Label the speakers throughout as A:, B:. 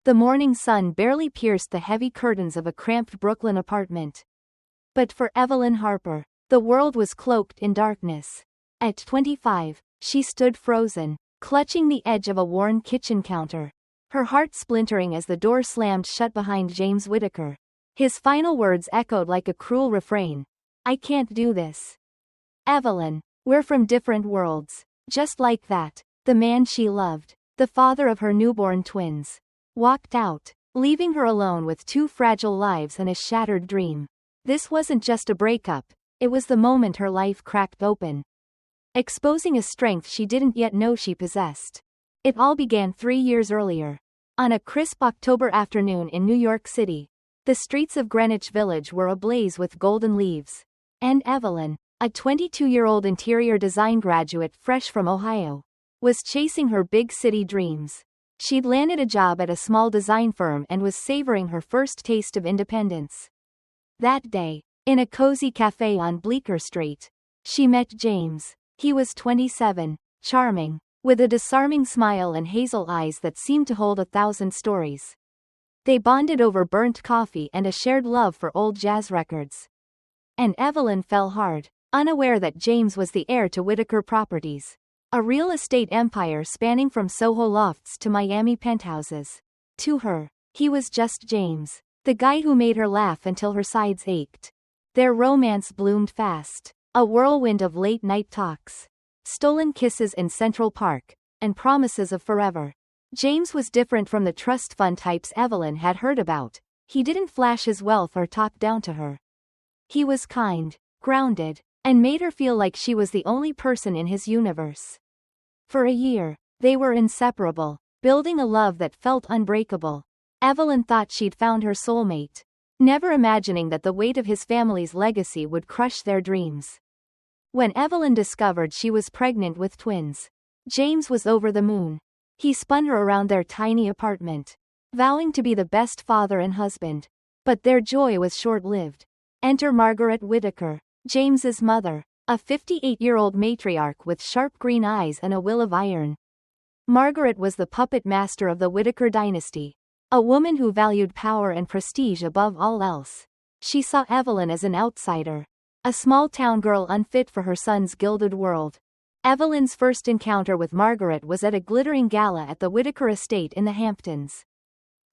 A: The morning sun barely pierced the heavy curtains of a cramped Brooklyn apartment. But for Evelyn Harper, the world was cloaked in darkness. At 25, she stood frozen, clutching the edge of a worn kitchen counter, her heart splintering as the door slammed shut behind James Whittaker. His final words echoed like a cruel refrain. "I can't do this. Evelyn, we're from different worlds." Just like that, the man she loved, the father of her newborn twins, walked out, leaving her alone with 2 fragile lives and a shattered dream. This wasn't just a breakup, it was the moment her life cracked open, exposing a strength she didn't yet know she possessed. It all began 3 years earlier. On a crisp October afternoon in New York City, the streets of Greenwich Village were ablaze with golden leaves. And Evelyn, a 22-year-old interior design graduate fresh from Ohio, was chasing her big city dreams. She'd landed a job at a small design firm and was savoring her first taste of independence. That day, in a cozy cafe on Bleecker Street, she met James. He was 27, charming, with a disarming smile and hazel eyes that seemed to hold 1,000 stories. They bonded over burnt coffee and a shared love for old jazz records. And Evelyn fell hard, unaware that James was the heir to Whittaker Properties, a real estate empire spanning from Soho lofts to Miami penthouses. To her, he was just James, the guy who made her laugh until her sides ached. Their romance bloomed fast, a whirlwind of late-night talks, stolen kisses in Central Park, and promises of forever. James was different from the trust fund types Evelyn had heard about. He didn't flash his wealth or talk down to her. He was kind, grounded, and made her feel like she was the only person in his universe. For a year, they were inseparable, building a love that felt unbreakable. Evelyn thought she'd found her soulmate, never imagining that the weight of his family's legacy would crush their dreams. When Evelyn discovered she was pregnant with twins, James was over the moon. He spun her around their tiny apartment, vowing to be the best father and husband. But their joy was short-lived. Enter Margaret Whittaker, James's mother, a 58-year-old matriarch with sharp green eyes and a will of iron. Margaret was the puppet master of the Whittaker dynasty, a woman who valued power and prestige above all else. She saw Evelyn as an outsider, a small-town girl unfit for her son's gilded world. Evelyn's first encounter with Margaret was at a glittering gala at the Whittaker estate in the Hamptons.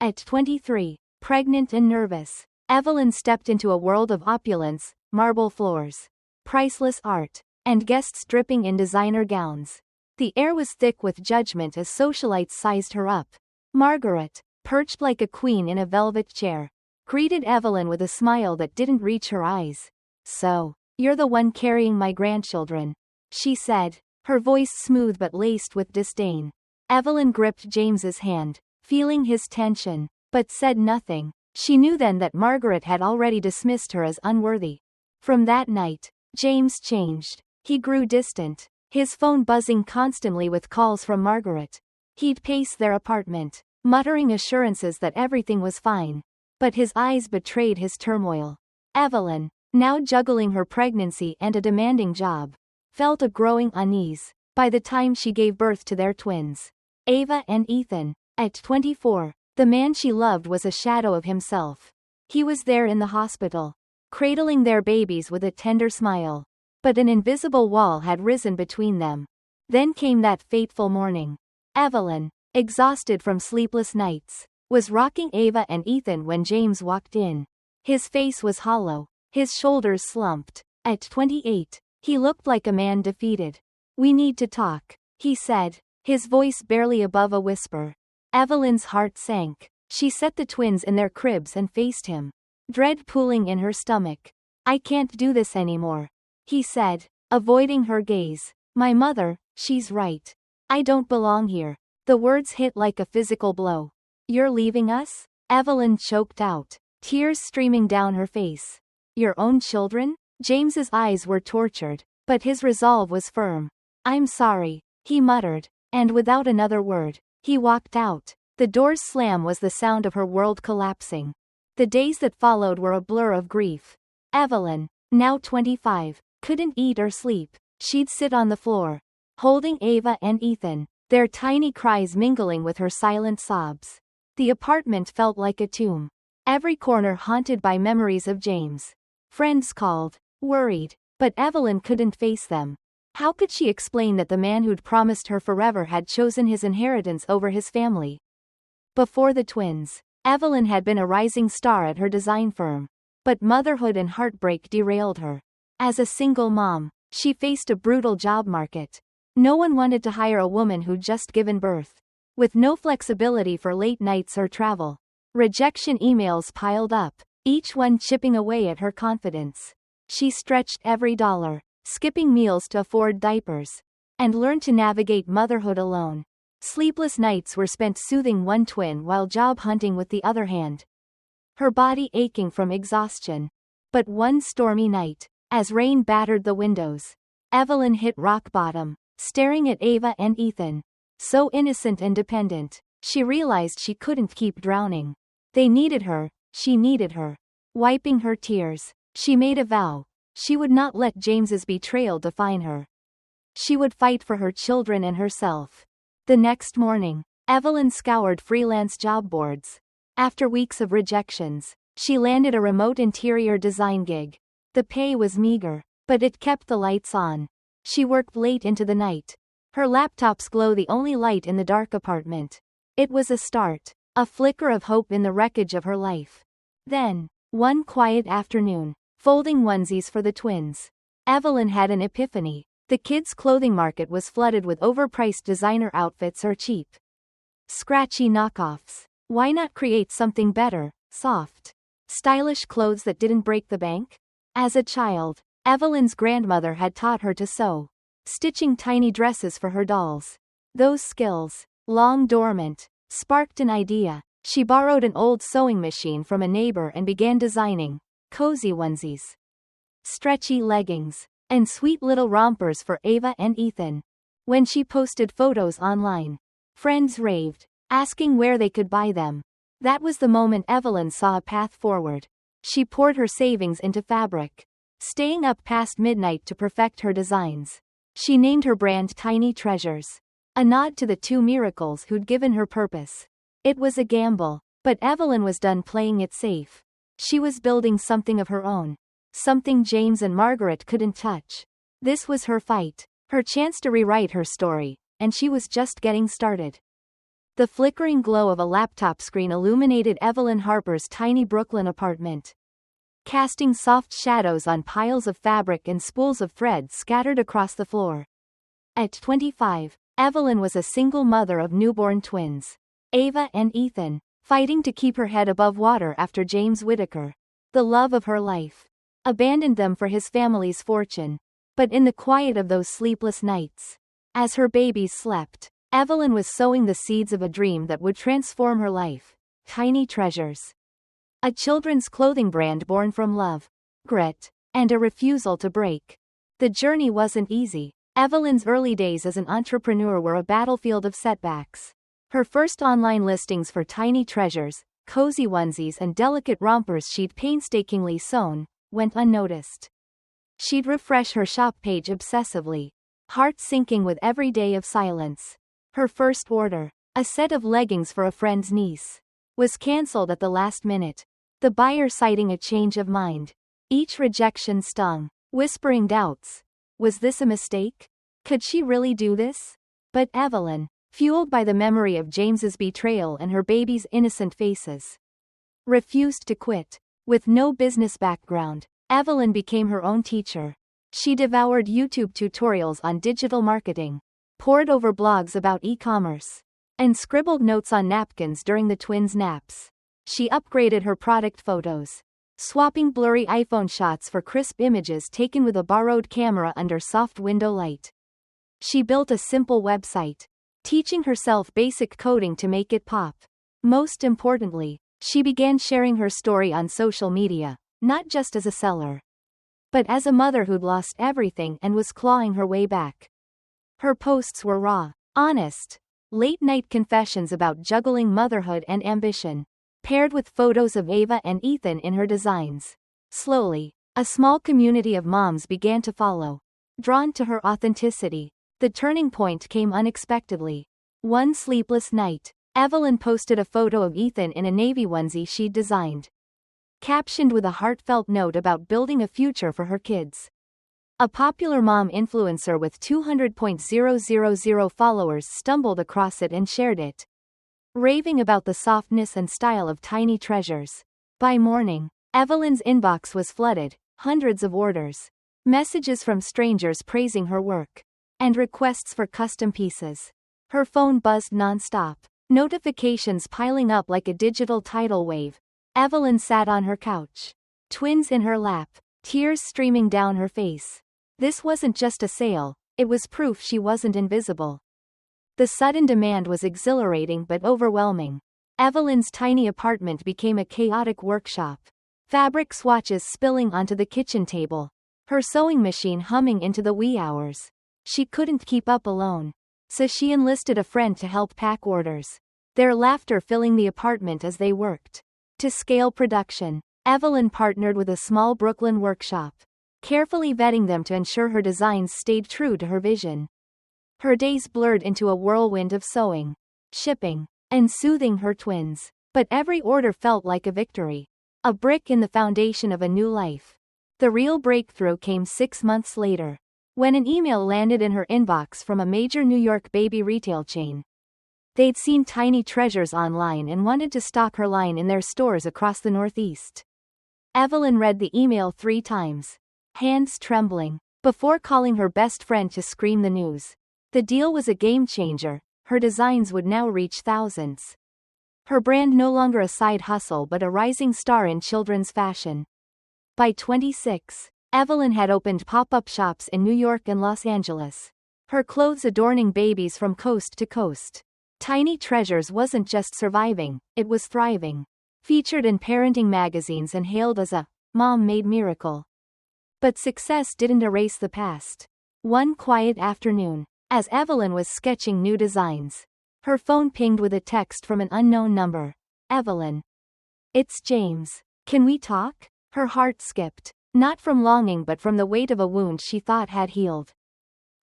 A: At 23, pregnant and nervous, Evelyn stepped into a world of opulence, marble floors, priceless art, and guests dripping in designer gowns. The air was thick with judgment as socialites sized her up. Margaret, perched like a queen in a velvet chair, greeted Evelyn with a smile that didn't reach her eyes. "So, you're the one carrying my grandchildren," she said, her voice smooth but laced with disdain. Evelyn gripped James's hand, feeling his tension, but said nothing. She knew then that Margaret had already dismissed her as unworthy. From that night, James changed. He grew distant, his phone buzzing constantly with calls from Margaret. He'd pace their apartment, muttering assurances that everything was fine. But his eyes betrayed his turmoil. Evelyn, now juggling her pregnancy and a demanding job, felt a growing unease. By the time she gave birth to their twins, Ava and Ethan, at 24, the man she loved was a shadow of himself. He was there in the hospital, cradling their babies with a tender smile. But an invisible wall had risen between them. Then came that fateful morning. Evelyn, exhausted from sleepless nights, was rocking Ava and Ethan when James walked in. His face was hollow, his shoulders slumped. At 28, he looked like a man defeated. "We need to talk," he said, his voice barely above a whisper. Evelyn's heart sank. She set the twins in their cribs and faced him, dread pooling in her stomach. "I can't do this anymore," he said, avoiding her gaze. "My mother, she's right. I don't belong here." The words hit like a physical blow. "You're leaving us?" Evelyn choked out, tears streaming down her face. "Your own children?" James's eyes were tortured, but his resolve was firm. "I'm sorry," he muttered, and without another word, he walked out. The door's slam was the sound of her world collapsing. The days that followed were a blur of grief. Evelyn, now 25, couldn't eat or sleep. She'd sit on the floor, holding Ava and Ethan, their tiny cries mingling with her silent sobs. The apartment felt like a tomb. Every corner haunted by memories of James. Friends called, worried, but Evelyn couldn't face them. How could she explain that the man who'd promised her forever had chosen his inheritance over his family? Before the twins, Evelyn had been a rising star at her design firm. But motherhood and heartbreak derailed her. As a single mom, she faced a brutal job market. No one wanted to hire a woman who'd just given birth. With no flexibility for late nights or travel. Rejection emails piled up, each one chipping away at her confidence. She stretched every dollar, skipping meals to afford diapers, and learned to navigate motherhood alone. Sleepless nights were spent soothing one twin while job hunting with the other hand. Her body aching from exhaustion. But one stormy night, as rain battered the windows, Evelyn hit rock bottom, staring at Ava and Ethan. So innocent and dependent, she realized she couldn't keep drowning. They needed her, she needed her. Wiping her tears, she made a vow. She would not let James's betrayal define her. She would fight for her children and herself. The next morning, Evelyn scoured freelance job boards. After weeks of rejections, she landed a remote interior design gig. The pay was meager, but it kept the lights on. She worked late into the night. Her laptop's glow the only light in the dark apartment. It was a start, a flicker of hope in the wreckage of her life. Then, one quiet afternoon, folding onesies for the twins, Evelyn had an epiphany. The kids' clothing market was flooded with overpriced designer outfits or cheap, scratchy knockoffs. Why not create something better, soft, stylish clothes that didn't break the bank? As a child, Evelyn's grandmother had taught her to sew, stitching tiny dresses for her dolls. Those skills, long dormant, sparked an idea. She borrowed an old sewing machine from a neighbor and began designing cozy onesies, stretchy leggings, and sweet little rompers for Ava and Ethan. When she posted photos online, friends raved, asking where they could buy them. That was the moment Evelyn saw a path forward. She poured her savings into fabric, staying up past midnight to perfect her designs. She named her brand Tiny Treasures, a nod to the two miracles who'd given her purpose. It was a gamble, but Evelyn was done playing it safe. She was building something of her own, something James and Margaret couldn't touch. This was her fight, her chance to rewrite her story, and she was just getting started. The flickering glow of a laptop screen illuminated Evelyn Harper's tiny Brooklyn apartment, casting soft shadows on piles of fabric and spools of thread scattered across the floor. At 25, Evelyn was a single mother of newborn twins, Ava and Ethan, fighting to keep her head above water after James Whittaker, the love of her life, abandoned them for his family's fortune. But in the quiet of those sleepless nights, as her babies slept, Evelyn was sowing the seeds of a dream that would transform her life. Tiny Treasures, a children's clothing brand born from love, grit, and a refusal to break. The journey wasn't easy. Evelyn's early days as an entrepreneur were a battlefield of setbacks. Her first online listings for Tiny Treasures, cozy onesies and delicate rompers she'd painstakingly sewn, went unnoticed. She'd refresh her shop page obsessively, heart sinking with every day of silence. Her first order, a set of leggings for a friend's niece, was cancelled at the last minute, the buyer citing a change of mind. Each rejection stung, whispering doubts. Was this a mistake? Could she really do this? But Evelyn, fueled by the memory of James's betrayal and her baby's innocent faces, refused to quit. With no business background, Evelyn became her own teacher. She devoured YouTube tutorials on digital marketing, pored over blogs about e-commerce, and scribbled notes on napkins during the twins' naps. She upgraded her product photos, swapping blurry iPhone shots for crisp images taken with a borrowed camera under soft window light. She built a simple website, teaching herself basic coding to make it pop. Most importantly, she began sharing her story on social media, not just as a seller, but as a mother who'd lost everything and was clawing her way back. Her posts were raw, honest, late-night confessions about juggling motherhood and ambition, paired with photos of Ava and Ethan in her designs. Slowly, a small community of moms began to follow, drawn to her authenticity. The turning point came unexpectedly. One sleepless night, Evelyn posted a photo of Ethan in a navy onesie she'd designed, captioned with a heartfelt note about building a future for her kids. A popular mom influencer with 200,000 followers stumbled across it and shared it, raving about the softness and style of tiny treasures. By morning, Evelyn's inbox was flooded, hundreds of orders, messages from strangers praising her work, and requests for custom pieces. Her phone buzzed non-stop, notifications piling up like a digital tidal wave. Evelyn sat on her couch, twins in her lap, tears streaming down her face. This wasn't just a sale, it was proof she wasn't invisible. The sudden demand was exhilarating but overwhelming. Evelyn's tiny apartment became a chaotic workshop. Fabric swatches spilling onto the kitchen table, her sewing machine humming into the wee hours. She couldn't keep up alone, so she enlisted a friend to help pack orders, their laughter filling the apartment as they worked. To scale production, Evelyn partnered with a small Brooklyn workshop, carefully vetting them to ensure her designs stayed true to her vision. Her days blurred into a whirlwind of sewing, shipping, and soothing her twins, but every order felt like a victory, a brick in the foundation of a new life. The real breakthrough came 6 months later, when an email landed in her inbox from a major New York baby retail chain. They'd seen Tiny Treasures online and wanted to stock her line in their stores across the Northeast. Evelyn read the email 3 times, hands trembling, before calling her best friend to scream the news. The deal was a game changer. Her designs would now reach thousands. Her brand no longer a side hustle but a rising star in children's fashion. By 26, Evelyn had opened pop-up shops in New York and Los Angeles, her clothes adorning babies from coast to coast. Tiny Treasures wasn't just surviving, it was thriving. Featured in parenting magazines and hailed as a mom-made miracle. But success didn't erase the past. One quiet afternoon, as Evelyn was sketching new designs, her phone pinged with a text from an unknown number. Evelyn. It's James. Can we talk? Her heart skipped, not from longing but from the weight of a wound she thought had healed.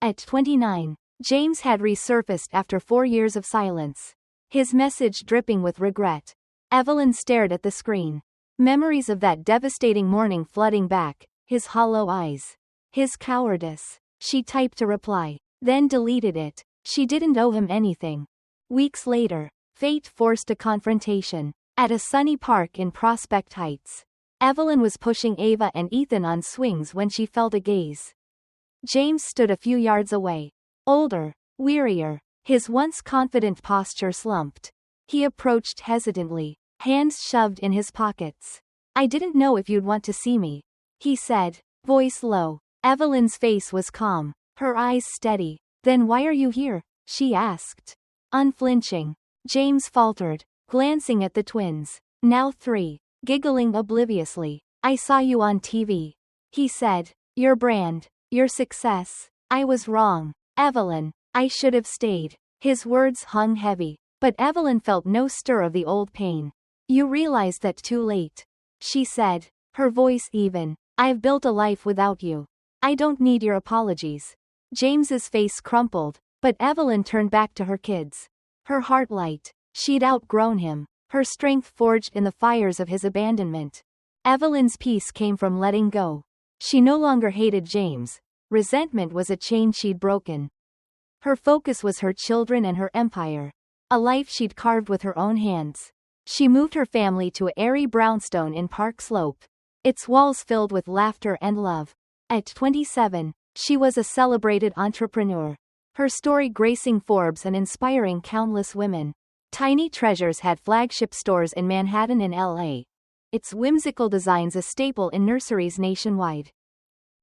A: At 29, James had resurfaced after 4 years of silence, his message dripping with regret. Evelyn stared at the screen, memories of that devastating morning flooding back, his hollow eyes, his cowardice. She typed a reply, then deleted it. She didn't owe him anything. Weeks later, fate forced a confrontation. At a sunny park in Prospect Heights, Evelyn was pushing Ava and Ethan on swings when she felt a gaze. James stood a few yards away, older, wearier, his once confident posture slumped. He approached hesitantly, hands shoved in his pockets. I didn't know if you'd want to see me, he said, voice low. Evelyn's face was calm, her eyes steady. Then why are you here? She asked. Unflinching. James faltered, glancing at the twins, now 3, giggling obliviously. I saw you on TV. He said. Your brand, your success. I was wrong. Evelyn, I should have stayed. His words hung heavy, but Evelyn felt no stir of the old pain. You realize that too late, she said, her voice even. I've built a life without you. I don't need your apologies. James's face crumpled, but Evelyn turned back to her kids. Her heart light. She'd outgrown him, her strength forged in the fires of his abandonment. Evelyn's peace came from letting go. She no longer hated James. Resentment was a chain she'd broken. Her focus was her children and her empire, a life she'd carved with her own hands. She moved her family to a airy brownstone in Park Slope, its walls filled with laughter and love. At 27, she was a celebrated entrepreneur, her story gracing Forbes and inspiring countless women. Tiny Treasures had flagship stores in Manhattan and LA, its whimsical designs a staple in nurseries nationwide.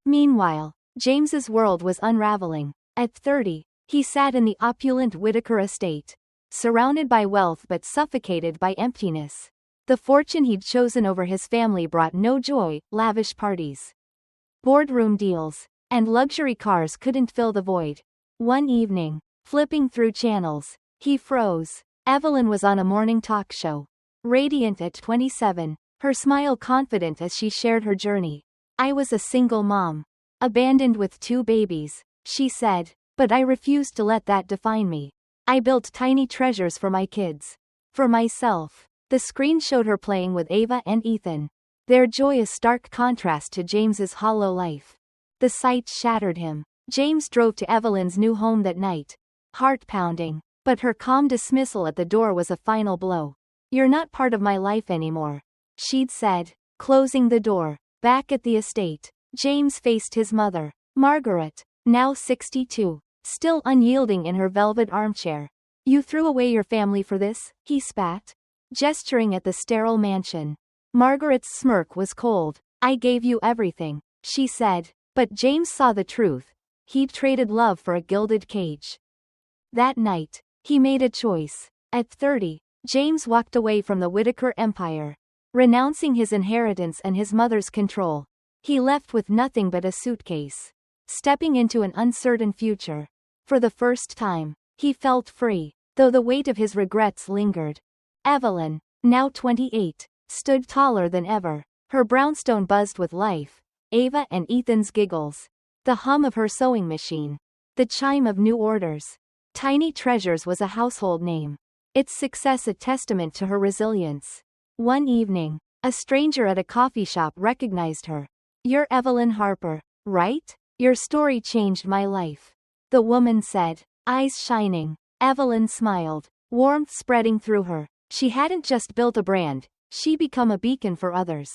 A: Meanwhile, James's world was unraveling. At 30, he sat in the opulent Whitaker estate, surrounded by wealth but suffocated by emptiness. The fortune he'd chosen over his family brought no joy. Lavish parties, boardroom deals, and luxury cars couldn't fill the void. One evening, flipping through channels, he froze. Evelyn was on a morning talk show, radiant at 27, her smile confident as she shared her journey. I was a single mom, abandoned with 2 babies, she said, but I refused to let that define me. I built Tiny Treasures for my kids. For myself. The screen showed her playing with Ava and Ethan. Their joy a stark contrast to James's hollow life. The sight shattered him. James drove to Evelyn's new home that night. Heart-pounding. But her calm dismissal at the door was a final blow. "You're not part of my life anymore," she'd said, closing the door. Back at the estate, James faced his mother, Margaret, now 62, still unyielding in her velvet armchair. "You threw away your family for this?" he spat, gesturing at the sterile mansion. Margaret's smirk was cold. "I gave you everything," she said, but James saw the truth. He'd traded love for a gilded cage. That night, he made a choice. At 30, James walked away from the Whittaker empire. Renouncing his inheritance and his mother's control, he left with nothing but a suitcase. Stepping into an uncertain future. For the first time, he felt free, though the weight of his regrets lingered. Evelyn, now 28, stood taller than ever. Her brownstone buzzed with life. Ava and Ethan's giggles. The hum of her sewing machine. The chime of new orders. Tiny Treasures was a household name. Its success a testament to her resilience. One evening, a stranger at a coffee shop recognized her. "You're Evelyn Harper, right? Your story changed my life," the woman said, eyes shining. Evelyn smiled, warmth spreading through her. She hadn't just built a brand, she'd become a beacon for others.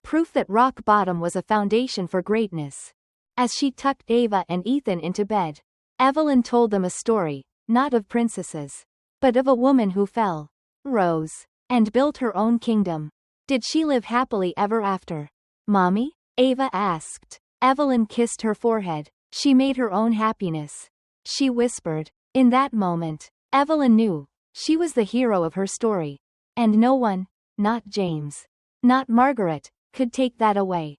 A: Proof that rock bottom was a foundation for greatness. As she tucked Ava and Ethan into bed, Evelyn told them a story, not of princesses, but of a woman who fell, rose, and built her own kingdom. "Did she live happily ever after, Mommy?" Ava asked. Evelyn kissed her forehead. "She made her own happiness," she whispered. In that moment, Evelyn knew she was the hero of her story. And no one, not James, not Margaret, could take that away.